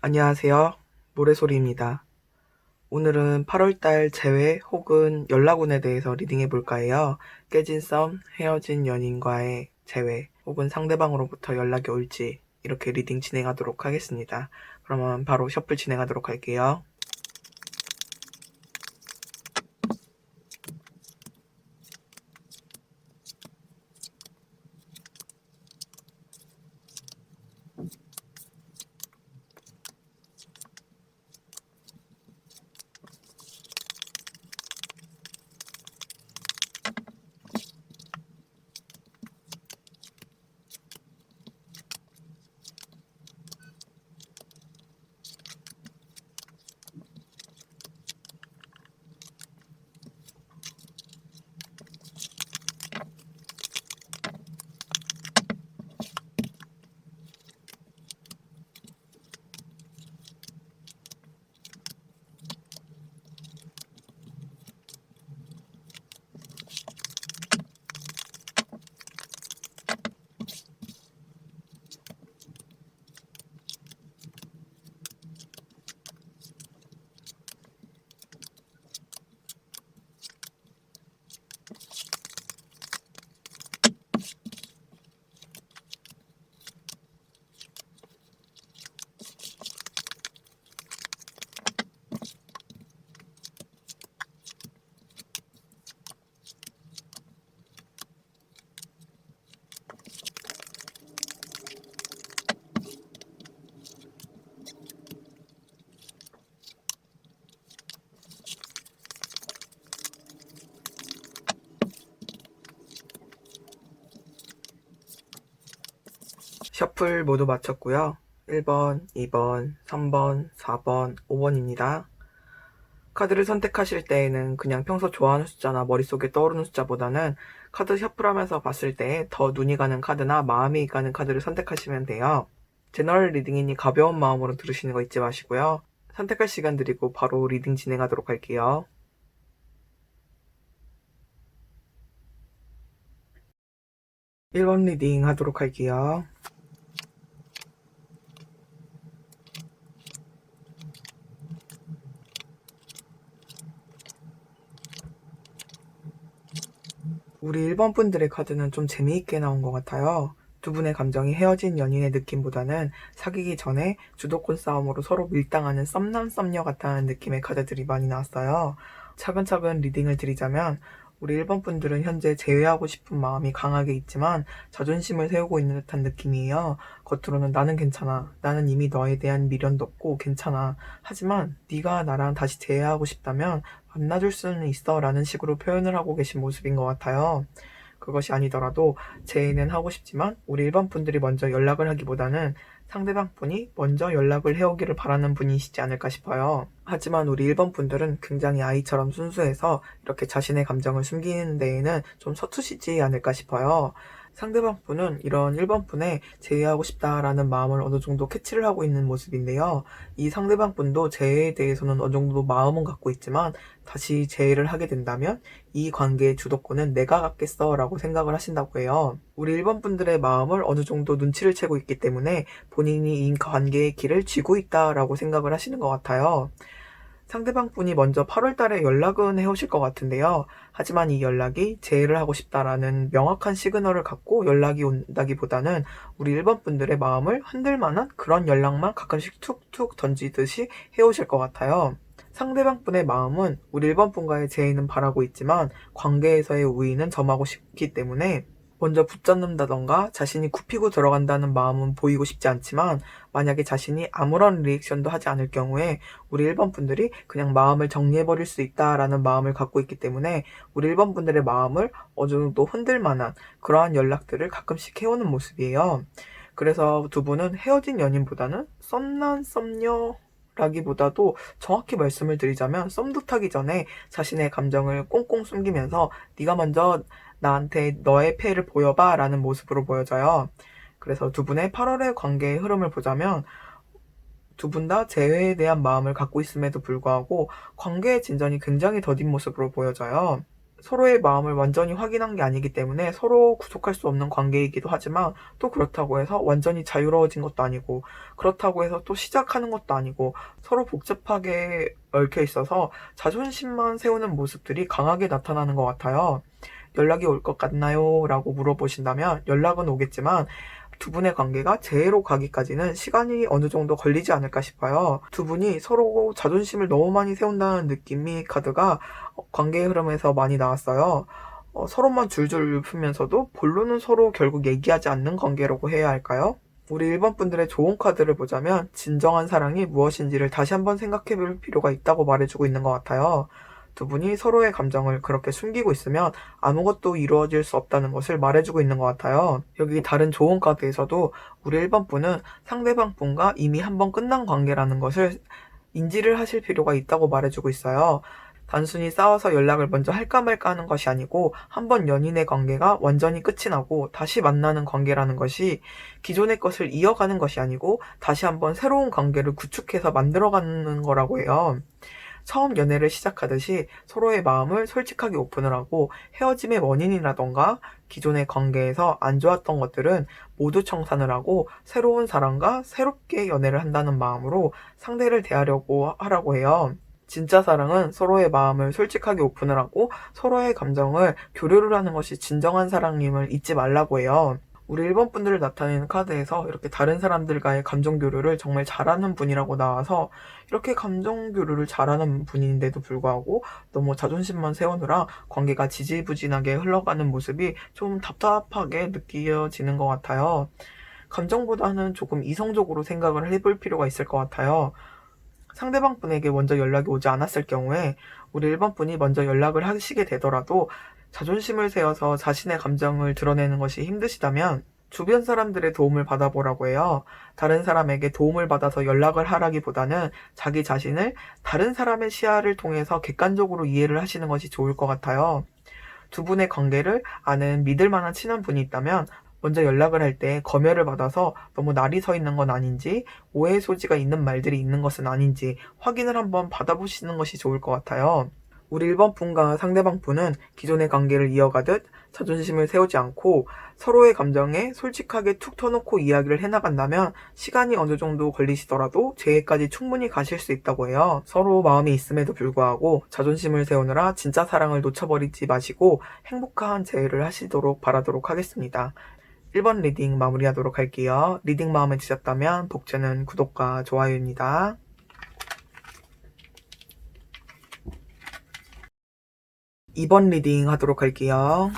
안녕하세요. 모래소리입니다. 오늘은 8월달 재회 혹은 연락운에 대해서 리딩해 볼까 해요. 깨진 썸, 헤어진 연인과의 재회 혹은 상대방으로부터 연락이 올지 이렇게 리딩 진행하도록 하겠습니다. 그러면 바로 셔플 진행하도록 할게요. 셔플 모두 마쳤고요. 1번, 2번, 3번, 4번, 5번입니다. 카드를 선택하실 때에는 그냥 평소 좋아하는 숫자나 머릿속에 떠오르는 숫자보다는 카드 셔플하면서 봤을 때 더 눈이 가는 카드나 마음이 가는 카드를 선택하시면 돼요. 제너럴 리딩이니 가벼운 마음으로 들으시는 거 잊지 마시고요. 선택할 시간 드리고 바로 리딩 진행하도록 할게요. 1번 리딩 하도록 할게요. 우리 1번 분들의 카드는 좀 재미있게 나온 것 같아요. 두 분의 감정이 헤어진 연인의 느낌보다는 사귀기 전에 주도권 싸움으로 서로 밀당하는 썸남 썸녀 같다는 느낌의 카드들이 많이 나왔어요. 차근차근 리딩을 드리자면 우리 1번 분들은 현재 제외하고 싶은 마음이 강하게 있지만 자존심을 세우고 있는 듯한 느낌이에요. 겉으로는 나는 괜찮아. 나는 이미 너에 대한 미련도 없고 괜찮아. 하지만 네가 나랑 다시 재회하고 싶다면 만나줄 수는 있어 라는 식으로 표현을 하고 계신 모습인 것 같아요. 그것이 아니더라도 재회는 하고 싶지만 우리 1번 분들이 먼저 연락을 하기보다는 상대방 분이 먼저 연락을 해오기를 바라는 분이시지 않을까 싶어요. 하지만 우리 1번 분들은 굉장히 아이처럼 순수해서 이렇게 자신의 감정을 숨기는 데에는 좀 서투시지 않을까 싶어요. 상대방 분은 이런 1번 분에 재회하고 싶다라는 마음을 어느 정도 캐치를 하고 있는 모습인데요. 이 상대방 분도 재회에 대해서는 어느 정도 마음은 갖고 있지만 다시 재회를 하게 된다면 이 관계의 주도권은 내가 갖겠어 라고 생각을 하신다고 해요. 우리 1번 분들의 마음을 어느 정도 눈치를 채고 있기 때문에 본인이 이 관계의 길을 쥐고 있다라고 생각을 하시는 것 같아요. 상대방 분이 먼저 8월 달에 연락은 해오실 것 같은데요. 하지만 이 연락이 재회를 하고 싶다라는 명확한 시그널을 갖고 연락이 온다기보다는 우리 1번 분들의 마음을 흔들 만한 그런 연락만 가끔씩 툭툭 던지듯이 해오실 것 같아요. 상대방 분의 마음은 우리 1번 분과의 재회는 바라고 있지만 관계에서의 우위는 점하고 싶기 때문에 먼저 붙잡는다던가 자신이 굽히고 들어간다는 마음은 보이고 싶지 않지만 만약에 자신이 아무런 리액션도 하지 않을 경우에 우리 1번 분들이 그냥 마음을 정리해버릴 수 있다라는 마음을 갖고 있기 때문에 우리 1번 분들의 마음을 어느 정도 흔들 만한 그러한 연락들을 가끔씩 해오는 모습이에요. 그래서 두 분은 헤어진 연인보다는 썸남 썸녀 라기보다도 정확히 말씀을 드리자면 썸도 타기 전에 자신의 감정을 꽁꽁 숨기면서 네가 먼저 나한테 너의 패를 보여봐 라는 모습으로 보여져요. 그래서 두 분의 8월의 관계의 흐름을 보자면 두 분 다 재회에 대한 마음을 갖고 있음에도 불구하고 관계의 진전이 굉장히 더딘 모습으로 보여져요. 서로의 마음을 완전히 확인한 게 아니기 때문에 서로 구속할 수 없는 관계이기도 하지만, 또 그렇다고 해서 완전히 자유로워진 것도 아니고, 그렇다고 해서 또 시작하는 것도 아니고, 서로 복잡하게 얽혀 있어서 자존심만 세우는 모습들이 강하게 나타나는 것 같아요. 연락이 올 것 같나요? 라고 물어보신다면 연락은 오겠지만, 두 분의 관계가 재회로 가기까지는 시간이 어느 정도 걸리지 않을까 싶어요. 두 분이 서로 자존심을 너무 많이 세운다는 느낌이 카드가 관계의 흐름에서 많이 나왔어요. 서로만 줄줄 읊으면서도 본론은 서로 결국 얘기하지 않는 관계라고 해야 할까요? 우리 1번 분들의 좋은 카드를 보자면 진정한 사랑이 무엇인지를 다시 한번 생각해 볼 필요가 있다고 말해주고 있는 것 같아요. 두 분이 서로의 감정을 그렇게 숨기고 있으면 아무것도 이루어질 수 없다는 것을 말해주고 있는 것 같아요. 여기 다른 좋은 카드에서도 우리 1번 분은 상대방 분과 이미 한번 끝난 관계라는 것을 인지를 하실 필요가 있다고 말해주고 있어요. 단순히 싸워서 연락을 먼저 할까 말까 하는 것이 아니고, 한번 연인의 관계가 완전히 끝이 나고 다시 만나는 관계라는 것이 기존의 것을 이어가는 것이 아니고 다시 한번 새로운 관계를 구축해서 만들어가는 거라고 해요. 처음 연애를 시작하듯이 서로의 마음을 솔직하게 오픈을 하고, 헤어짐의 원인이라던가 기존의 관계에서 안 좋았던 것들은 모두 청산을 하고 새로운 사람과 새롭게 연애를 한다는 마음으로 상대를 대하려고 하라고 해요. 진짜 사랑은 서로의 마음을 솔직하게 오픈을 하고 서로의 감정을 교류를 하는 것이 진정한 사랑임을 잊지 말라고 해요. 우리 1번 분들을 나타내는 카드에서 이렇게 다른 사람들과의 감정 교류를 정말 잘하는 분이라고 나와서, 이렇게 감정 교류를 잘하는 분인데도 불구하고 너무 자존심만 세우느라 관계가 지지부진하게 흘러가는 모습이 좀 답답하게 느껴지는 것 같아요. 감정보다는 조금 이성적으로 생각을 해볼 필요가 있을 것 같아요. 상대방 분에게 먼저 연락이 오지 않았을 경우에 우리 1번 분이 먼저 연락을 하시게 되더라도 자존심을 세워서 자신의 감정을 드러내는 것이 힘드시다면 주변 사람들의 도움을 받아보라고 해요. 다른 사람에게 도움을 받아서 연락을 하라기보다는 자기 자신을 다른 사람의 시야를 통해서 객관적으로 이해를 하시는 것이 좋을 것 같아요. 두 분의 관계를 아는 믿을 만한 친한 분이 있다면 먼저 연락을 할 때 검열을 받아서 너무 날이 서 있는 건 아닌지, 오해의 소지가 있는 말들이 있는 것은 아닌지 확인을 한번 받아보시는 것이 좋을 것 같아요. 우리 1번 분과 상대방 분은 기존의 관계를 이어가듯 자존심을 세우지 않고 서로의 감정에 솔직하게 툭 터놓고 이야기를 해나간다면 시간이 어느 정도 걸리시더라도 재회까지 충분히 가실 수 있다고 해요. 서로 마음이 있음에도 불구하고 자존심을 세우느라 진짜 사랑을 놓쳐버리지 마시고 행복한 재회를 하시도록 바라도록 하겠습니다. 1번 리딩 마무리하도록 할게요. 리딩 마음에 드셨다면 복주는 구독과 좋아요입니다. 2번 리딩 하도록 할게요.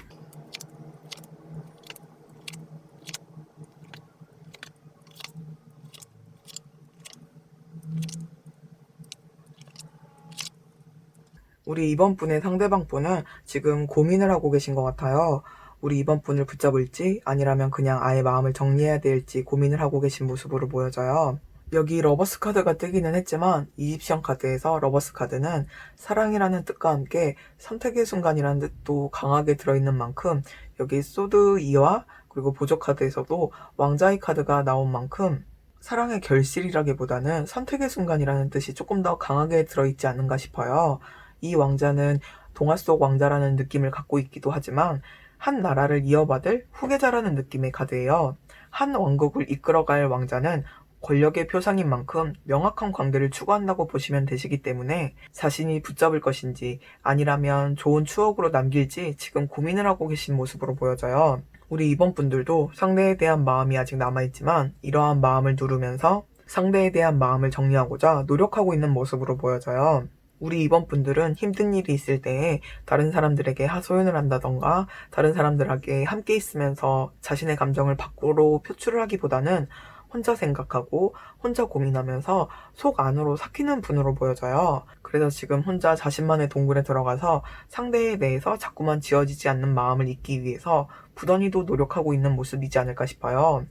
우리 2번 분의 상대방 분은 지금 고민을 하고 계신 것 같아요. 우리 2번 분을 붙잡을지 아니라면 그냥 아예 마음을 정리해야 될지 고민을 하고 계신 모습으로 보여져요. 여기 러버스 카드가 뜨기는 했지만 이집션 카드에서 러버스 카드는 사랑이라는 뜻과 함께 선택의 순간이라는 뜻도 강하게 들어있는 만큼, 여기 소드 2와 그리고 보조 카드에서도 왕자의 카드가 나온 만큼 사랑의 결실이라기보다는 선택의 순간이라는 뜻이 조금 더 강하게 들어있지 않는가 싶어요. 이 왕자는 동화 속 왕자라는 느낌을 갖고 있기도 하지만 한 나라를 이어받을 후계자라는 느낌의 카드예요. 한 왕국을 이끌어갈 왕자는 권력의 표상인 만큼 명확한 관계를 추구한다고 보시면 되시기 때문에 자신이 붙잡을 것인지 아니라면 좋은 추억으로 남길지 지금 고민을 하고 계신 모습으로 보여져요. 우리 2번 분들도 상대에 대한 마음이 아직 남아있지만 이러한 마음을 누르면서 상대에 대한 마음을 정리하고자 노력하고 있는 모습으로 보여져요. 우리 2번 분들은 힘든 일이 있을 때에 다른 사람들에게 하소연을 한다던가 다른 사람들에게 함께 있으면서 자신의 감정을 밖으로 표출을 하기보다는 혼자 생각하고 혼자 고민하면서 속 안으로 삭히는 분으로 보여져요. 그래서 지금 혼자 자신만의 동굴에 들어가서 상대에 대해서 자꾸만 지어지지 않는 마음을 잊기 위해서 부단히도 노력하고 있는 모습이지 않을까 싶어요.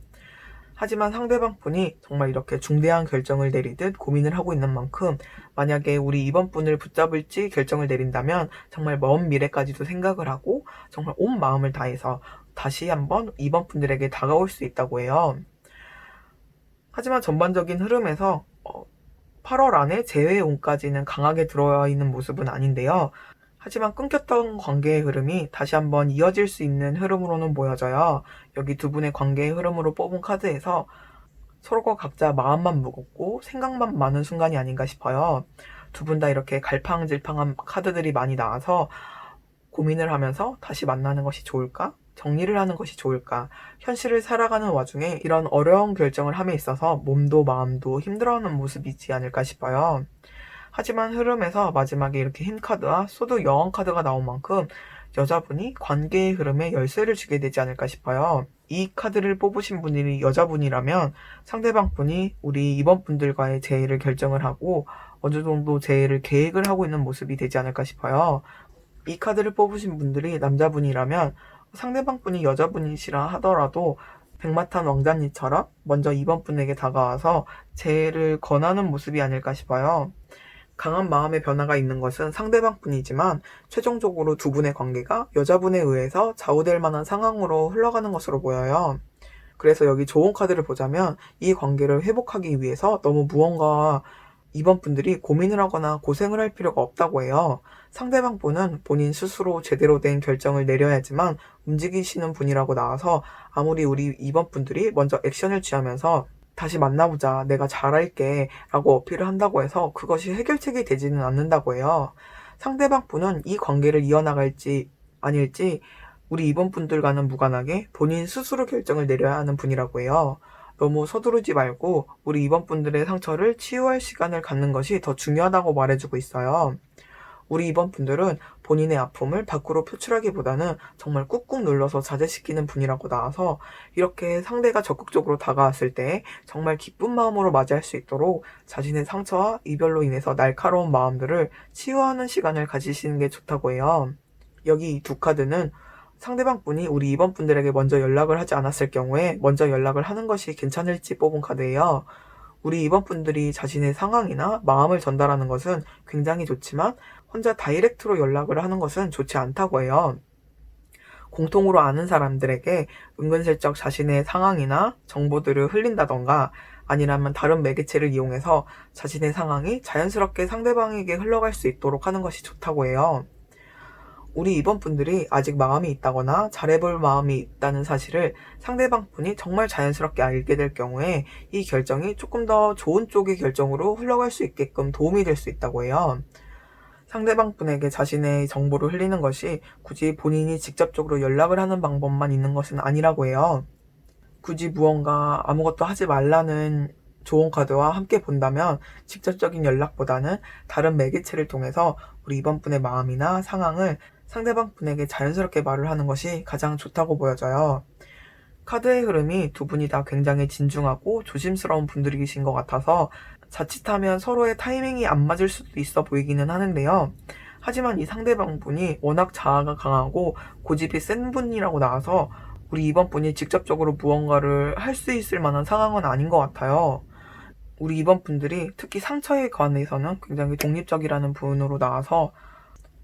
하지만 상대방 분이 정말 이렇게 중대한 결정을 내리듯 고민을 하고 있는 만큼 만약에 우리 2번 분을 붙잡을지 결정을 내린다면 정말 먼 미래까지도 생각을 하고 정말 온 마음을 다해서 다시 한번 2번 분들에게 다가올 수 있다고 해요. 하지만 전반적인 흐름에서 8월 안에 재회운까지는 강하게 들어와 있는 모습은 아닌데요. 하지만 끊겼던 관계의 흐름이 다시 한번 이어질 수 있는 흐름으로는 보여져요. 여기 두 분의 관계의 흐름으로 뽑은 카드에서 서로가 각자 마음만 무겁고 생각만 많은 순간이 아닌가 싶어요. 두 분 다 이렇게 갈팡질팡한 카드들이 많이 나와서 고민을 하면서 다시 만나는 것이 좋을까? 정리를 하는 것이 좋을까? 현실을 살아가는 와중에 이런 어려운 결정을 함에 있어서 몸도 마음도 힘들어하는 모습이지 않을까 싶어요. 하지만 흐름에서 마지막에 이렇게 흰 카드와 소드 여왕 카드가 나온 만큼 여자분이 관계의 흐름에 열쇠를 주게 되지 않을까 싶어요. 이 카드를 뽑으신 분이 여자분이라면 상대방 분이 우리 이번 분들과의 재회를 결정을 하고 어느 정도 재회를 계획을 하고 있는 모습이 되지 않을까 싶어요. 이 카드를 뽑으신 분들이 남자분이라면 상대방 분이 여자분이시라 하더라도 백마탄 왕자님처럼 먼저 이번 분에게 다가와서 재회를 권하는 모습이 아닐까 싶어요. 강한 마음의 변화가 있는 것은 상대방 분이지만 최종적으로 두 분의 관계가 여자분에 의해서 좌우될 만한 상황으로 흘러가는 것으로 보여요. 그래서 여기 좋은 카드를 보자면 이 관계를 회복하기 위해서 너무 무언가 이번 분들이 고민을 하거나 고생을 할 필요가 없다고 해요. 상대방 분은 본인 스스로 제대로 된 결정을 내려야지만 움직이시는 분이라고 나와서 아무리 우리 이번 분들이 먼저 액션을 취하면서 다시 만나보자, 내가 잘할게 라고 어필을 한다고 해서 그것이 해결책이 되지는 않는다고 해요. 상대방 분은 이 관계를 이어나갈지 아닐지 우리 이번 분들과는 무관하게 본인 스스로 결정을 내려야 하는 분이라고 해요. 너무 서두르지 말고 우리 이번 분들의 상처를 치유할 시간을 갖는 것이 더 중요하다고 말해주고 있어요. 우리 이번 분들은 본인의 아픔을 밖으로 표출하기보다는 정말 꾹꾹 눌러서 자제시키는 분이라고 나와서 이렇게 상대가 적극적으로 다가왔을 때 정말 기쁜 마음으로 맞이할 수 있도록 자신의 상처와 이별로 인해서 날카로운 마음들을 치유하는 시간을 가지시는 게 좋다고 해요. 여기 이 두 카드는 상대방 분이 우리 이번 분들에게 먼저 연락을 하지 않았을 경우에 먼저 연락을 하는 것이 괜찮을지 뽑은 카드예요. 우리 이번 분들이 자신의 상황이나 마음을 전달하는 것은 굉장히 좋지만 혼자 다이렉트로 연락을 하는 것은 좋지 않다고 해요. 공통으로 아는 사람들에게 은근슬쩍 자신의 상황이나 정보들을 흘린다던가 아니라면 다른 매개체를 이용해서 자신의 상황이 자연스럽게 상대방에게 흘러갈 수 있도록 하는 것이 좋다고 해요. 우리 이번 분들이 아직 마음이 있다거나 잘해볼 마음이 있다는 사실을 상대방 분이 정말 자연스럽게 알게 될 경우에 이 결정이 조금 더 좋은 쪽의 결정으로 흘러갈 수 있게끔 도움이 될 수 있다고 해요. 상대방 분에게 자신의 정보를 흘리는 것이 굳이 본인이 직접적으로 연락을 하는 방법만 있는 것은 아니라고 해요. 굳이 무언가 아무것도 하지 말라는 좋은 카드와 함께 본다면 직접적인 연락보다는 다른 매개체를 통해서 우리 이번 분의 마음이나 상황을 상대방 분에게 자연스럽게 말을 하는 것이 가장 좋다고 보여져요. 카드의 흐름이 두 분이 다 굉장히 진중하고 조심스러운 분들이신 것 같아서 자칫하면 서로의 타이밍이 안 맞을 수도 있어 보이기는 하는데요. 하지만 이 상대방 분이 워낙 자아가 강하고 고집이 센 분이라고 나와서 우리 이번 분이 직접적으로 무언가를 할 수 있을 만한 상황은 아닌 것 같아요. 우리 이번 분들이 특히 상처에 관해서는 굉장히 독립적이라는 분으로 나와서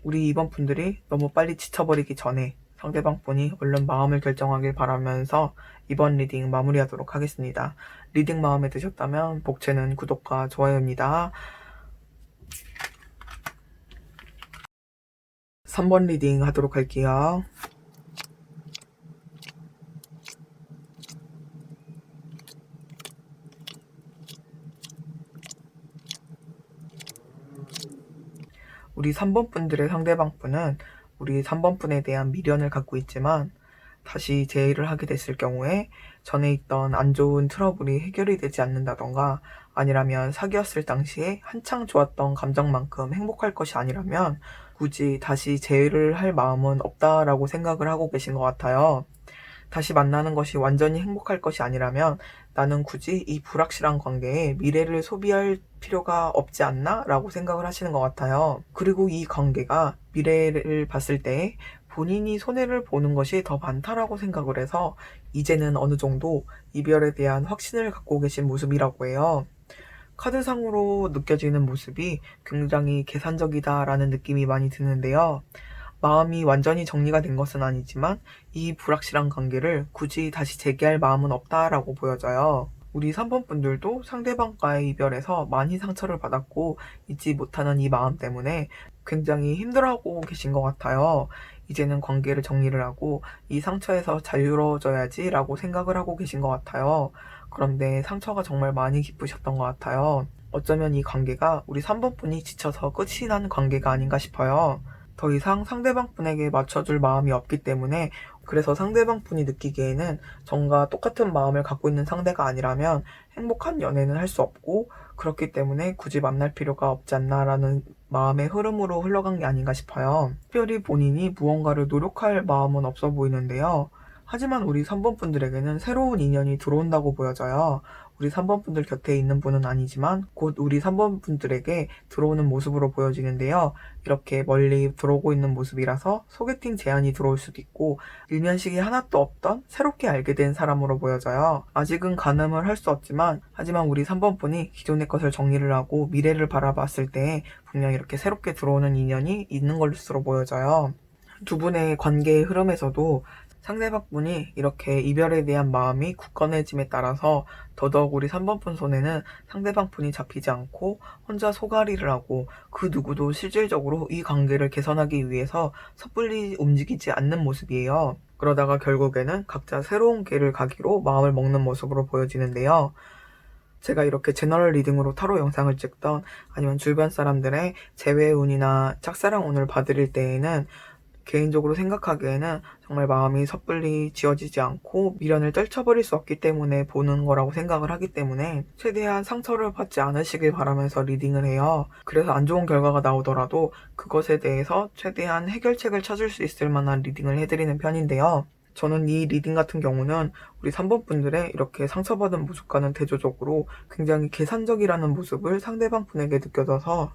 우리 이번 분들이 너무 빨리 지쳐버리기 전에 상대방 분이 얼른 마음을 결정하길 바라면서 이번 리딩 마무리하도록 하겠습니다. 리딩 마음에 드셨다면 복채는 구독과 좋아요입니다. 3번 리딩 하도록 할게요. 우리 3번 분들의 상대방 분은 우리 3번 분에 대한 미련을 갖고 있지만 다시 재회를 하게 됐을 경우에 전에 있던 안 좋은 트러블이 해결이 되지 않는다던가 아니라면 사귀었을 당시에 한창 좋았던 감정만큼 행복할 것이 아니라면 굳이 다시 재회를 할 마음은 없다라고 생각을 하고 계신 것 같아요. 다시 만나는 것이 완전히 행복할 것이 아니라면 나는 굳이 이 불확실한 관계에 미래를 소비할 필요가 없지 않나? 라고 생각을 하시는 것 같아요. 그리고 이 관계가 미래를 봤을 때 본인이 손해를 보는 것이 더 많다라고 생각을 해서 이제는 어느 정도 이별에 대한 확신을 갖고 계신 모습이라고 해요. 카드상으로 느껴지는 모습이 굉장히 계산적이다라는 느낌이 많이 드는데요. 마음이 완전히 정리가 된 것은 아니지만 이 불확실한 관계를 굳이 다시 재개할 마음은 없다라고 보여져요. 우리 3번 분들도 상대방과의 이별에서 많이 상처를 받았고 잊지 못하는 이 마음 때문에 굉장히 힘들어하고 계신 것 같아요. 이제는 관계를 정리를 하고 이 상처에서 자유로워져야지 라고 생각을 하고 계신 것 같아요. 그런데 상처가 정말 많이 깊으셨던 것 같아요. 어쩌면 이 관계가 우리 3번 분이 지쳐서 끝이 난 관계가 아닌가 싶어요. 더 이상 상대방 분에게 맞춰줄 마음이 없기 때문에, 그래서 상대방 분이 느끼기에는 정과 똑같은 마음을 갖고 있는 상대가 아니라면 행복한 연애는 할 수 없고, 그렇기 때문에 굳이 만날 필요가 없지 않나라는 마음의 흐름으로 흘러간 게 아닌가 싶어요. 특별히 본인이 무언가를 노력할 마음은 없어 보이는데요. 하지만 우리 3번 분들에게는 새로운 인연이 들어온다고 보여져요. 우리 3번 분들 곁에 있는 분은 아니지만 곧 우리 3번 분들에게 들어오는 모습으로 보여지는데요. 이렇게 멀리 들어오고 있는 모습이라서 소개팅 제안이 들어올 수도 있고, 일면식이 하나도 없던 새롭게 알게 된 사람으로 보여져요. 아직은 가늠을 할 수 없지만, 하지만 우리 3번 분이 기존의 것을 정리를 하고 미래를 바라봤을 때 분명 이렇게 새롭게 들어오는 인연이 있는 것으로 보여져요. 두 분의 관계의 흐름에서도 상대방분이 이렇게 이별에 대한 마음이 굳건해짐에 따라서 더더욱 우리 3번분 손에는 상대방분이 잡히지 않고 혼자 소가리를 하고, 그 누구도 실질적으로 이 관계를 개선하기 위해서 섣불리 움직이지 않는 모습이에요. 그러다가 결국에는 각자 새로운 길을 가기로 마음을 먹는 모습으로 보여지는데요. 제가 이렇게 제너럴 리딩으로 타로 영상을 찍던, 아니면 주변 사람들의 재회운이나 짝사랑운을 봐드릴 때에는 개인적으로 생각하기에는 정말 마음이 섣불리 지어지지 않고 미련을 떨쳐버릴 수 없기 때문에 보는 거라고 생각을 하기 때문에 최대한 상처를 받지 않으시길 바라면서 리딩을 해요. 그래서 안 좋은 결과가 나오더라도 그것에 대해서 최대한 해결책을 찾을 수 있을 만한 리딩을 해드리는 편인데요. 저는 이 리딩 같은 경우는 우리 3번 분들의 이렇게 상처받은 모습과는 대조적으로 굉장히 계산적이라는 모습을 상대방 분에게 느껴져서,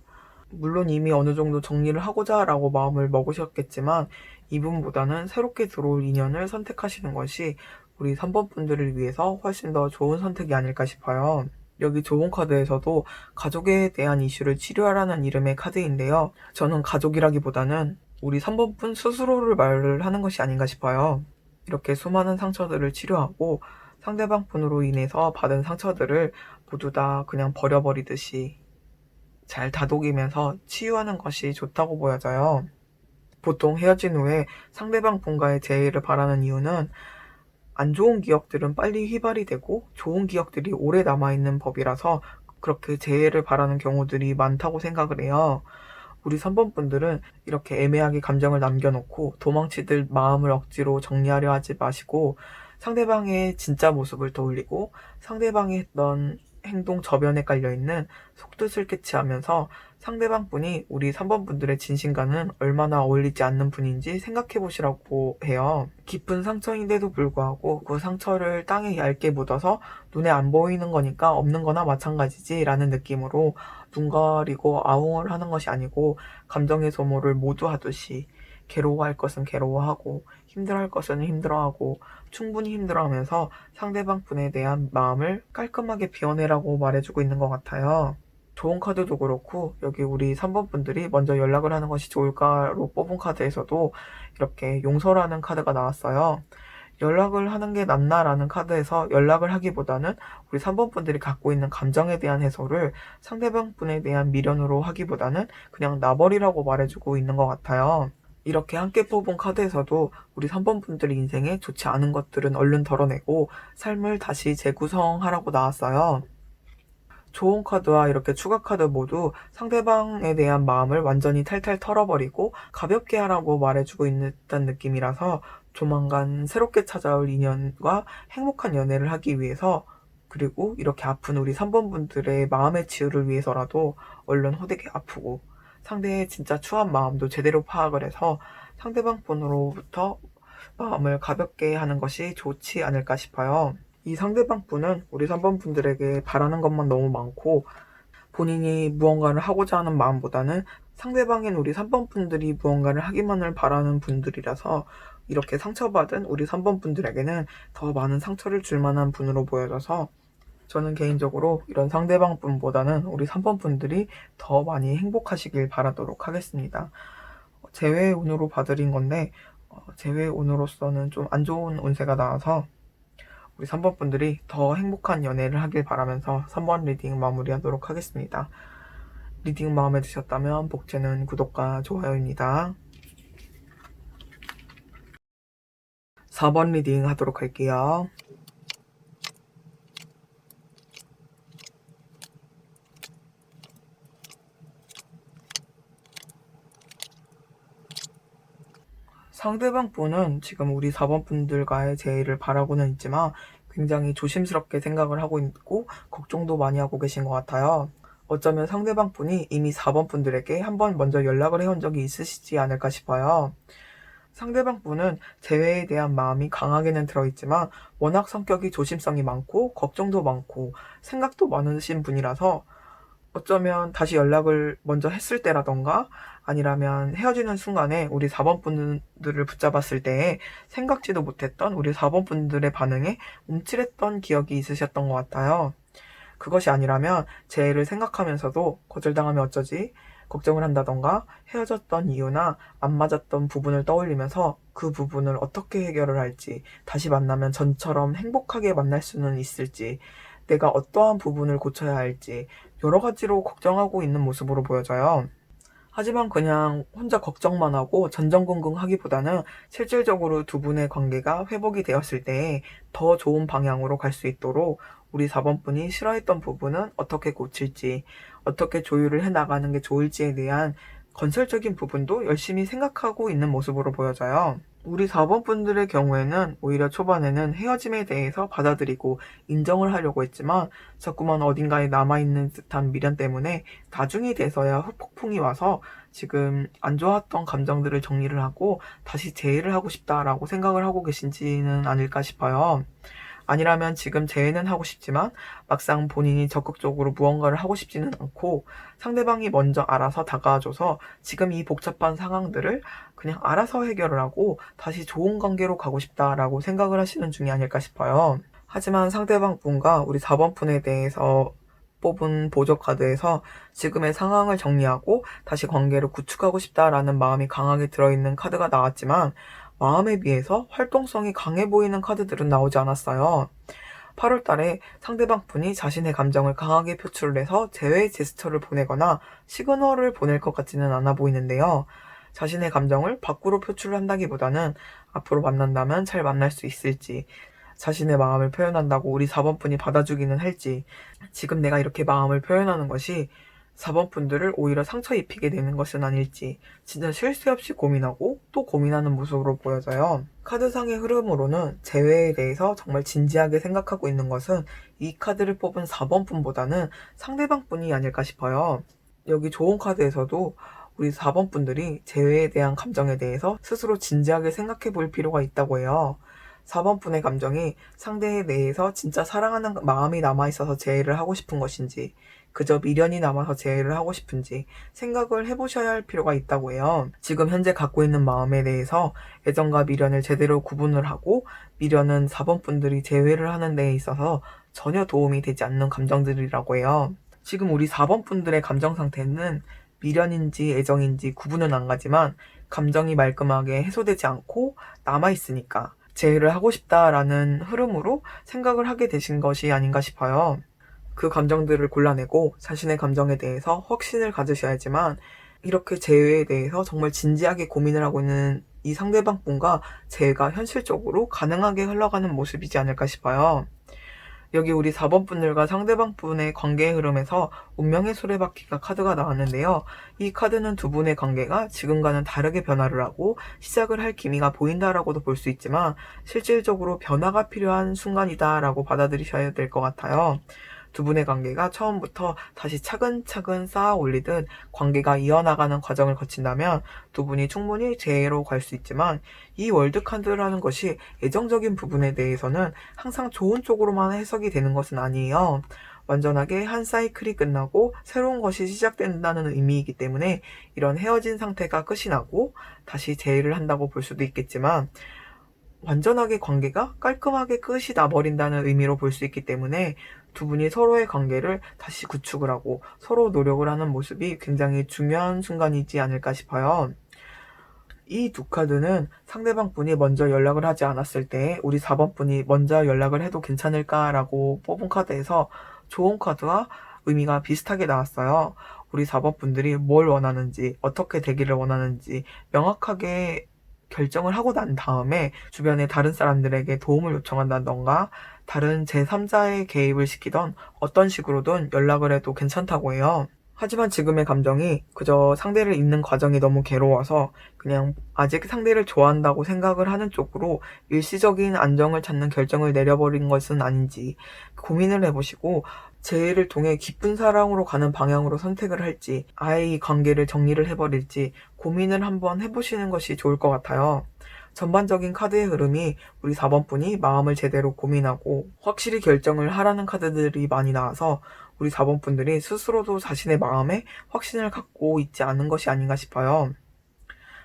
물론 이미 어느 정도 정리를 하고자 라고 마음을 먹으셨겠지만 이분보다는 새롭게 들어올 인연을 선택하시는 것이 우리 3번 분들을 위해서 훨씬 더 좋은 선택이 아닐까 싶어요. 여기 좋은 카드에서도 가족에 대한 이슈를 치료하라는 이름의 카드인데요. 저는 가족이라기보다는 우리 3번 분 스스로를 말을 하는 것이 아닌가 싶어요. 이렇게 수많은 상처들을 치료하고 상대방 분으로 인해서 받은 상처들을 모두 다 그냥 버려버리듯이 잘 다독이면서 치유하는 것이 좋다고 보여져요. 보통 헤어진 후에 상대방 분과의 재회를 바라는 이유는 안 좋은 기억들은 빨리 휘발이 되고 좋은 기억들이 오래 남아있는 법이라서 그렇게 재회를 바라는 경우들이 많다고 생각을 해요. 우리 3번 분들은 이렇게 애매하게 감정을 남겨놓고 도망치듯 마음을 억지로 정리하려 하지 마시고, 상대방의 진짜 모습을 떠올리고 상대방이 했던 행동 저변에 깔려있는 속뜻을 캐치하면서 상대방 분이 우리 3번 분들의 진심과는 얼마나 어울리지 않는 분인지 생각해 보시라고 해요. 깊은 상처인데도 불구하고 그 상처를 땅에 얇게 묻어서 눈에 안 보이는 거니까 없는 거나 마찬가지지 라는 느낌으로 눈 가리고 아웅을 하는 것이 아니고, 감정의 소모를 모두 하듯이 괴로워할 것은 괴로워하고 힘들어할 것은 힘들어하고 충분히 힘들어하면서 상대방 분에 대한 마음을 깔끔하게 비워내라고 말해주고 있는 것 같아요. 좋은 카드도 그렇고, 여기 우리 3번 분들이 먼저 연락을 하는 것이 좋을까로 뽑은 카드에서도 이렇게 용서라는 카드가 나왔어요. 연락을 하는 게 낫나라는 카드에서 연락을 하기보다는 우리 3번 분들이 갖고 있는 감정에 대한 해소를 상대방 분에 대한 미련으로 하기보다는 그냥 놔버리라고 말해주고 있는 것 같아요. 이렇게 함께 뽑은 카드에서도 우리 3번 분들 인생에 좋지 않은 것들은 얼른 덜어내고 삶을 다시 재구성하라고 나왔어요. 좋은 카드와 이렇게 추가 카드 모두 상대방에 대한 마음을 완전히 탈탈 털어버리고 가볍게 하라고 말해주고 있는 느낌이라서, 조만간 새롭게 찾아올 인연과 행복한 연애를 하기 위해서, 그리고 이렇게 아픈 우리 3번 분들의 마음의 치유를 위해서라도 얼른 호되게 아프고 상대의 진짜 추한 마음도 제대로 파악을 해서 상대방 분으로부터 마음을 가볍게 하는 것이 좋지 않을까 싶어요. 이 상대방 분은 우리 3번 분들에게 바라는 것만 너무 많고, 본인이 무언가를 하고자 하는 마음보다는 상대방인 우리 3번 분들이 무언가를 하기만을 바라는 분들이라서 이렇게 상처받은 우리 3번 분들에게는 더 많은 상처를 줄 만한 분으로 보여져서, 저는 개인적으로 이런 상대방 분보다는 우리 3번 분들이 더 많이 행복하시길 바라도록 하겠습니다. 재회운으로 봐드린 건데 재회운으로서는 좀 안 좋은 운세가 나와서 우리 3번 분들이 더 행복한 연애를 하길 바라면서 3번 리딩 마무리하도록 하겠습니다. 리딩 마음에 드셨다면 복채는 구독과 좋아요입니다. 4번 리딩 하도록 할게요. 상대방 분은 지금 우리 4번 분들과의 재회를 바라고는 있지만 굉장히 조심스럽게 생각을 하고 있고 걱정도 많이 하고 계신 것 같아요. 어쩌면 상대방 분이 이미 4번 분들에게 한번 먼저 연락을 해온 적이 있으시지 않을까 싶어요. 상대방 분은 재회에 대한 마음이 강하게는 들어있지만 워낙 성격이 조심성이 많고 걱정도 많고 생각도 많으신 분이라서 어쩌면 다시 연락을 먼저 했을 때라던가 아니라면 헤어지는 순간에 우리 4번 분들을 붙잡았을 때 생각지도 못했던 우리 4번 분들의 반응에 움찔했던 기억이 있으셨던 것 같아요. 그것이 아니라면 재해를 생각하면서도 거절당하면 어쩌지? 걱정을 한다던가 헤어졌던 이유나 안 맞았던 부분을 떠올리면서 그 부분을 어떻게 해결을 할지, 다시 만나면 전처럼 행복하게 만날 수는 있을지, 내가 어떠한 부분을 고쳐야 할지 여러 가지로 걱정하고 있는 모습으로 보여져요. 하지만 그냥 혼자 걱정만 하고 전전긍긍하기보다는 실질적으로 두 분의 관계가 회복이 되었을 때 더 좋은 방향으로 갈 수 있도록 우리 4번 분이 싫어했던 부분은 어떻게 고칠지, 어떻게 조율을 해나가는 게 좋을지에 대한 건설적인 부분도 열심히 생각하고 있는 모습으로 보여져요. 우리 4번 분들의 경우에는 오히려 초반에는 헤어짐에 대해서 받아들이고 인정을 하려고 했지만 자꾸만 어딘가에 남아있는 듯한 미련 때문에 나중이 돼서야 후폭풍이 와서 지금 안 좋았던 감정들을 정리를 하고 다시 재회를 하고 싶다라고 생각을 하고 계신지는 아닐까 싶어요. 아니라면 지금 재회는 하고 싶지만 막상 본인이 적극적으로 무언가를 하고 싶지는 않고 상대방이 먼저 알아서 다가와줘서 지금 이 복잡한 상황들을 그냥 알아서 해결을 하고 다시 좋은 관계로 가고 싶다라고 생각을 하시는 중이 아닐까 싶어요. 하지만 상대방 분과 우리 4번 분에 대해서 뽑은 보조 카드에서 지금의 상황을 정리하고 다시 관계를 구축하고 싶다라는 마음이 강하게 들어있는 카드가 나왔지만 마음에 비해서 활동성이 강해 보이는 카드들은 나오지 않았어요. 8월 달에 상대방 분이 자신의 감정을 강하게 표출을 해서 재회 제스처를 보내거나 시그널을 보낼 것 같지는 않아 보이는데요. 자신의 감정을 밖으로 표출을 한다기보다는 앞으로 만난다면 잘 만날 수 있을지, 자신의 마음을 표현한다고 우리 4번 분이 받아주기는 할지, 지금 내가 이렇게 마음을 표현하는 것이 4번 분들을 오히려 상처 입히게 되는 것은 아닐지 진짜 쉴 새 없이 고민하고 또 고민하는 모습으로 보여져요. 카드상의 흐름으로는 재회에 대해서 정말 진지하게 생각하고 있는 것은 이 카드를 뽑은 4번 분보다는 상대방 분이 아닐까 싶어요. 여기 좋은 카드에서도 우리 4번 분들이 재회에 대한 감정에 대해서 스스로 진지하게 생각해 볼 필요가 있다고 해요. 4번 분의 감정이 상대에 대해서 진짜 사랑하는 마음이 남아있어서 재회를 하고 싶은 것인지 그저 미련이 남아서 재회를 하고 싶은지 생각을 해보셔야 할 필요가 있다고 해요. 지금 현재 갖고 있는 마음에 대해서 애정과 미련을 제대로 구분을 하고 미련은 4번 분들이 재회를 하는 데에 있어서 전혀 도움이 되지 않는 감정들이라고 해요. 지금 우리 4번 분들의 감정 상태는 미련인지 애정인지 구분은 안 가지만 감정이 말끔하게 해소되지 않고 남아있으니까 재회를 하고 싶다라는 흐름으로 생각을 하게 되신 것이 아닌가 싶어요. 그 감정들을 골라내고 자신의 감정에 대해서 확신을 가지셔야지만 이렇게 재회에 대해서 정말 진지하게 고민을 하고 있는 이 상대방 분과 재회가 현실적으로 가능하게 흘러가는 모습이지 않을까 싶어요. 여기 우리 4번 분들과 상대방 분의 관계의 흐름에서 운명의 수레바퀴가 카드가 나왔는데요. 이 카드는 두 분의 관계가 지금과는 다르게 변화를 하고 시작을 할 기미가 보인다라고도 볼 수 있지만 실질적으로 변화가 필요한 순간이다라고 받아들이셔야 될 것 같아요. 두 분의 관계가 처음부터 다시 차근차근 쌓아 올리듯 관계가 이어나가는 과정을 거친다면 두 분이 충분히 재회로 갈 수 있지만 이 월드카드라는 것이 애정적인 부분에 대해서는 항상 좋은 쪽으로만 해석이 되는 것은 아니에요. 완전하게 한 사이클이 끝나고 새로운 것이 시작된다는 의미이기 때문에 이런 헤어진 상태가 끝이 나고 다시 재회를 한다고 볼 수도 있겠지만 완전하게 관계가 깔끔하게 끝이 나버린다는 의미로 볼 수 있기 때문에 두 분이 서로의 관계를 다시 구축을 하고 서로 노력을 하는 모습이 굉장히 중요한 순간이지 않을까 싶어요. 이 두 카드는 상대방 분이 먼저 연락을 하지 않았을 때 우리 4번 분이 먼저 연락을 해도 괜찮을까라고 뽑은 카드에서 좋은 카드와 의미가 비슷하게 나왔어요. 우리 4번 분들이 뭘 원하는지, 어떻게 되기를 원하는지 명확하게 결정을 하고 난 다음에 주변의 다른 사람들에게 도움을 요청한다던가 다른 제3자의 개입을 시키던 어떤 식으로든 연락을 해도 괜찮다고 해요. 하지만 지금의 감정이 그저 상대를 잇는 과정이 너무 괴로워서 그냥 아직 상대를 좋아한다고 생각을 하는 쪽으로 일시적인 안정을 찾는 결정을 내려버린 것은 아닌지 고민을 해보시고 재회를 통해 깊은 사랑으로 가는 방향으로 선택을 할지 아예 이 관계를 정리를 해버릴지 고민을 한번 해보시는 것이 좋을 것 같아요. 전반적인 카드의 흐름이 우리 4번 분이 마음을 제대로 고민하고 확실히 결정을 하라는 카드들이 많이 나와서 우리 4번 분들이 스스로도 자신의 마음에 확신을 갖고 있지 않은 것이 아닌가 싶어요.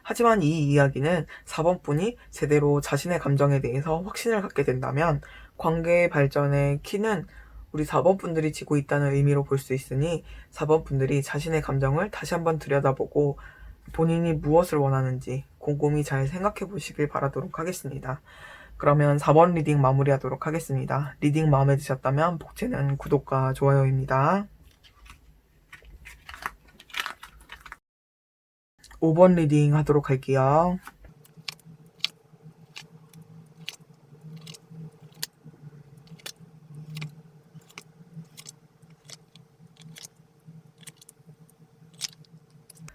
하지만 이 이야기는 4번 분이 제대로 자신의 감정에 대해서 확신을 갖게 된다면 관계의 발전의 키는 우리 4번 분들이 지고 있다는 의미로 볼 수 있으니 4번 분들이 자신의 감정을 다시 한번 들여다보고 본인이 무엇을 원하는지 곰곰이 잘 생각해 보시길 바라도록 하겠습니다. 그러면 4번 리딩 마무리하도록 하겠습니다. 리딩 마음에 드셨다면 복채는 구독과 좋아요입니다. 5번 리딩 하도록 할게요.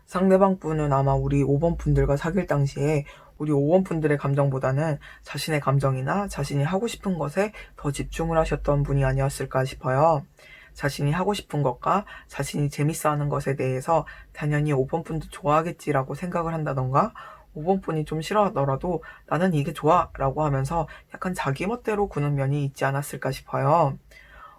상대방 분은 아마 우리 5번 분들과 사귈 당시에 우리 5번 분들의 감정보다는 자신의 감정이나 자신이 하고 싶은 것에 더 집중을 하셨던 분이 아니었을까 싶어요. 자신이 하고 싶은 것과 자신이 재밌어 하는 것에 대해서 당연히 5번 분도 좋아하겠지라고 생각을 한다던가 5번 분이 좀 싫어하더라도 나는 이게 좋아 라고 하면서 약간 자기 멋대로 구는 면이 있지 않았을까 싶어요.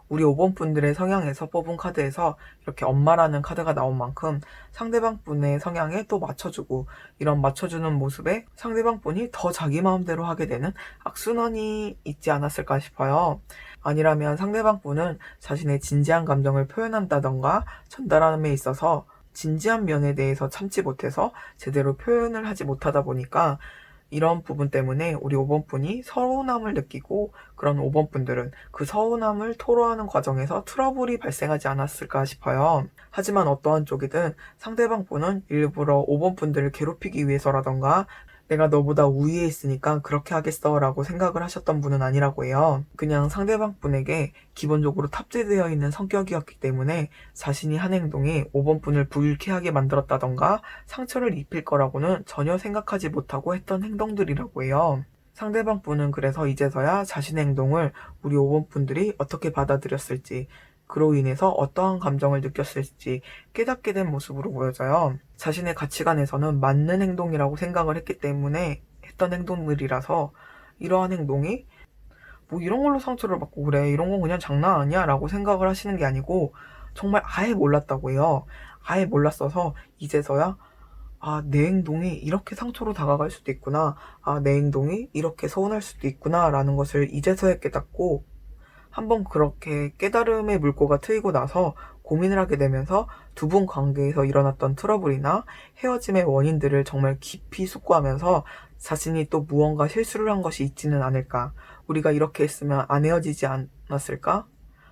우리 5번 분들의 성향에서 뽑은 카드에서 이렇게 엄마라는 카드가 나온 만큼 상대방 분의 성향에 또 맞춰주고 이런 맞춰주는 모습에 상대방 분이 더 자기 마음대로 하게 되는 악순환이 있지 않았을까 싶어요. 아니라면 상대방 분은 자신의 진지한 감정을 표현한다던가 전달함에 있어서 진지한 면에 대해서 참지 못해서 제대로 표현을 하지 못하다 보니까 이런 부분 때문에 우리 5번 분이 서운함을 느끼고 그런 5번 분들은 그 서운함을 토로하는 과정에서 트러블이 발생하지 않았을까 싶어요. 하지만 어떠한 쪽이든 상대방 분은 일부러 5번 분들을 괴롭히기 위해서라던가 내가 너보다 우위에 있으니까 그렇게 하겠어 라고 생각을 하셨던 분은 아니라고 해요. 그냥 상대방 분에게 기본적으로 탑재되어 있는 성격이었기 때문에 자신이 한 행동이 5번 분을 불쾌하게 만들었다던가 상처를 입힐 거라고는 전혀 생각하지 못하고 했던 행동들이라고 해요. 상대방 분은 그래서 이제서야 자신의 행동을 우리 5번 분들이 어떻게 받아들였을지 그로 인해서 어떠한 감정을 느꼈을지 깨닫게 된 모습으로 보여져요. 자신의 가치관에서는 맞는 행동이라고 생각을 했기 때문에 했던 행동들이라서 이러한 행동이 뭐 이런 걸로 상처를 받고 그래 이런 건 그냥 장난 아니야 라고 생각을 하시는 게 아니고 정말 아예 몰랐다고 해요. 아예 몰랐어서 이제서야 내 행동이 이렇게 상처로 다가갈 수도 있구나. 내 행동이 이렇게 서운할 수도 있구나 라는 것을 이제서야 깨닫고 한번 그렇게 깨달음의 물꼬가 트이고 나서 고민을 하게 되면서 두 분 관계에서 일어났던 트러블이나 헤어짐의 원인들을 정말 깊이 숙고하면서 자신이 또 무언가 실수를 한 것이 있지는 않을까, 우리가 이렇게 했으면 안 헤어지지 않았을까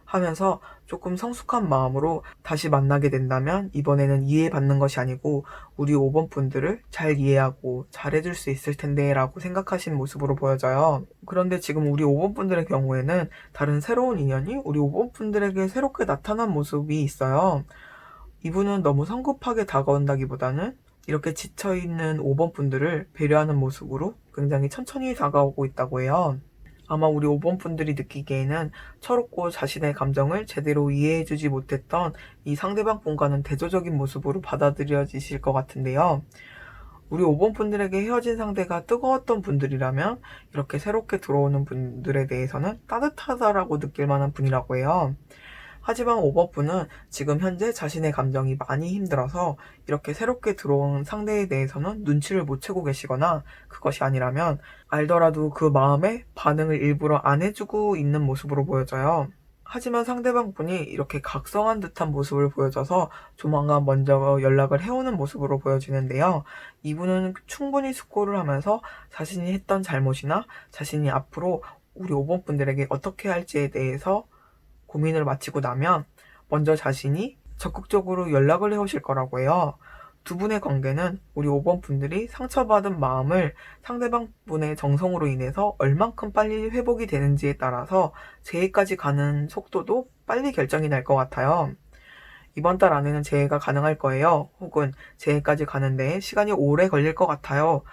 하면서 조금 성숙한 마음으로 다시 만나게 된다면 이번에는 이해받는 것이 아니고 우리 5번 분들을 잘 이해하고 잘해줄 수 있을 텐데 라고 생각하신 모습으로 보여져요. 그런데 지금 우리 5번 분들의 경우에는 다른 새로운 인연이 우리 5번 분들에게 새롭게 나타난 모습이 있어요. 이분은 너무 성급하게 다가온다기보다는 이렇게 지쳐있는 5번 분들을 배려하는 모습으로 굉장히 천천히 다가오고 있다고 해요. 아마 우리 5번 분들이 느끼기에는 철없고 자신의 감정을 제대로 이해해주지 못했던 이 상대방 분과는 대조적인 모습으로 받아들여지실 것 같은데요. 우리 5번 분들에게 헤어진 상대가 뜨거웠던 분들이라면 이렇게 새롭게 들어오는 분들에 대해서는 따뜻하다라고 느낄 만한 분이라고 해요. 하지만 5번 분은 지금 현재 자신의 감정이 많이 힘들어서 이렇게 새롭게 들어온 상대에 대해서는 눈치를 못 채고 계시거나 그것이 아니라면 알더라도 그 마음에 반응을 일부러 안 해주고 있는 모습으로 보여져요. 하지만 상대방 분이 이렇게 각성한 듯한 모습을 보여줘서 조만간 먼저 연락을 해오는 모습으로 보여지는데요. 이분은 충분히 숙고를 하면서 자신이 했던 잘못이나 자신이 앞으로 우리 5번 분들에게 어떻게 할지에 대해서 고민을 마치고 나면 먼저 자신이 적극적으로 연락을 해오실 거라고 해요. 두 분의 관계는 우리 5번 분들이 상처받은 마음을 상대방 분의 정성으로 인해서 얼만큼 빨리 회복이 되는지에 따라서 재해까지 가는 속도도 빨리 결정이 날 것 같아요. 이번 달 안에는 재해가 가능할 거예요. 혹은 재해까지 가는데 시간이 오래 걸릴 것 같아요.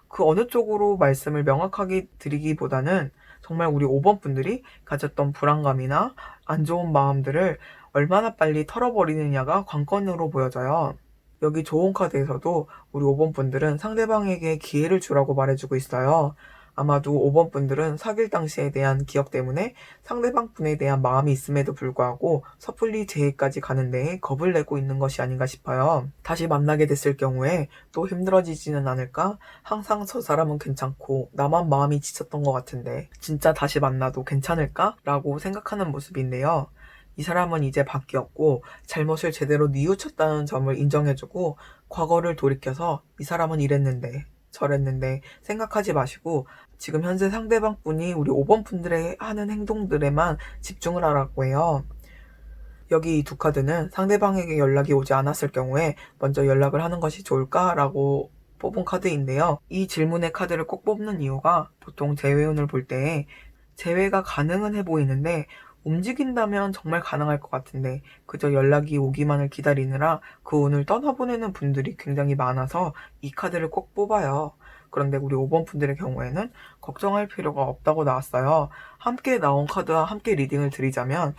그 어느 쪽으로 말씀을 명확하게 드리기보다는 정말 우리 5번 분들이 가졌던 불안감이나 안 좋은 마음들을 얼마나 빨리 털어버리느냐가 관건으로 보여져요. 여기 좋은 카드에서도 우리 5번 분들은 상대방에게 기회를 주라고 말해주고 있어요. 아마도 5번 분들은 사귈 당시에 대한 기억 때문에 상대방 분에 대한 마음이 있음에도 불구하고 섣불리 재해까지 가는 데에 겁을 내고 있는 것이 아닌가 싶어요. 다시 만나게 됐을 경우에 또 힘들어지지는 않을까? 항상 저 사람은 괜찮고 나만 마음이 지쳤던 것 같은데 진짜 다시 만나도 괜찮을까? 라고 생각하는 모습인데요. 이 사람은 이제 바뀌었고 잘못을 제대로 뉘우쳤다는 점을 인정해주고 과거를 돌이켜서 이 사람은 이랬는데 저랬는데 생각하지 마시고 지금 현재 상대방 분이 우리 5번 분들의 하는 행동들에만 집중을 하라고 해요. 여기 이 두 카드는 상대방에게 연락이 오지 않았을 경우에 먼저 연락을 하는 것이 좋을까라고 뽑은 카드인데요. 이 질문의 카드를 꼭 뽑는 이유가 보통 재회운을 볼 때 재회가 가능은 해 보이는데 움직인다면 정말 가능할 것 같은데 그저 연락이 오기만을 기다리느라 그 운을 떠나보내는 분들이 굉장히 많아서 이 카드를 꼭 뽑아요. 그런데 우리 5번 분들의 경우에는 걱정할 필요가 없다고 나왔어요. 함께 나온 카드와 함께 리딩을 드리자면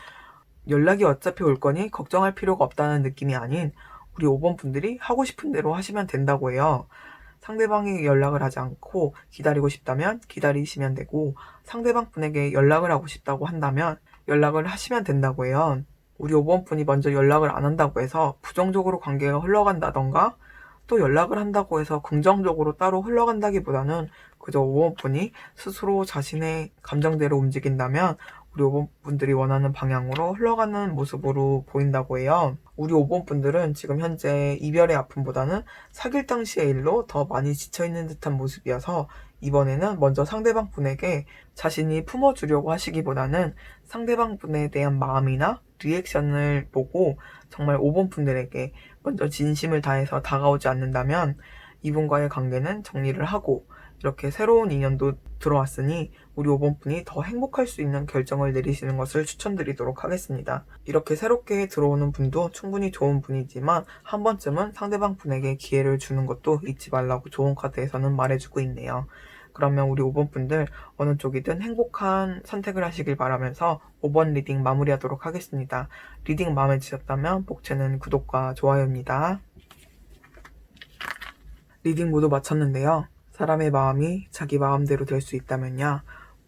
연락이 어차피 올 거니 걱정할 필요가 없다는 느낌이 아닌 우리 5번 분들이 하고 싶은 대로 하시면 된다고 해요. 상대방에게 연락을 하지 않고 기다리고 싶다면 기다리시면 되고 상대방 분에게 연락을 하고 싶다고 한다면 연락을 하시면 된다고 해요. 우리 5번 분이 먼저 연락을 안 한다고 해서 부정적으로 관계가 흘러간다던가 또 연락을 한다고 해서 긍정적으로 따로 흘러간다기보다는 그저 5번 분이 스스로 자신의 감정대로 움직인다면 우리 5번 분들이 원하는 방향으로 흘러가는 모습으로 보인다고 해요. 우리 5번 분들은 지금 현재 이별의 아픔보다는 사귈 당시의 일로 더 많이 지쳐있는 듯한 모습이어서 이번에는 먼저 상대방 분에게 자신이 품어주려고 하시기보다는 상대방 분에 대한 마음이나 리액션을 보고 정말 5번 분들에게 먼저 진심을 다해서 다가오지 않는다면 이분과의 관계는 정리를 하고 이렇게 새로운 인연도 들어왔으니 우리 5번 분이 더 행복할 수 있는 결정을 내리시는 것을 추천드리도록 하겠습니다. 이렇게 새롭게 들어오는 분도 충분히 좋은 분이지만 한 번쯤은 상대방 분에게 기회를 주는 것도 잊지 말라고 좋은 카드에서는 말해주고 있네요. 그러면 우리 5번 분들 어느 쪽이든 행복한 선택을 하시길 바라면서 5번 리딩 마무리하도록 하겠습니다. 리딩 마음에 드셨다면 복채는 구독과 좋아요입니다. 리딩 모두 마쳤는데요. 사람의 마음이 자기 마음대로 될 수 있다면야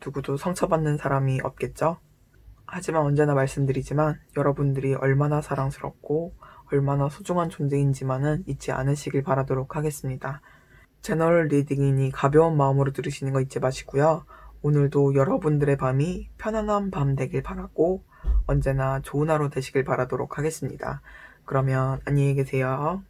누구도 상처받는 사람이 없겠죠? 하지만 언제나 말씀드리지만 여러분들이 얼마나 사랑스럽고 얼마나 소중한 존재인지만은 잊지 않으시길 바라도록 하겠습니다. 제너럴 리딩이니 가벼운 마음으로 들으시는 거 잊지 마시고요. 오늘도 여러분들의 밤이 편안한 밤 되길 바라고 언제나 좋은 하루 되시길 바라도록 하겠습니다. 그러면 안녕히 계세요.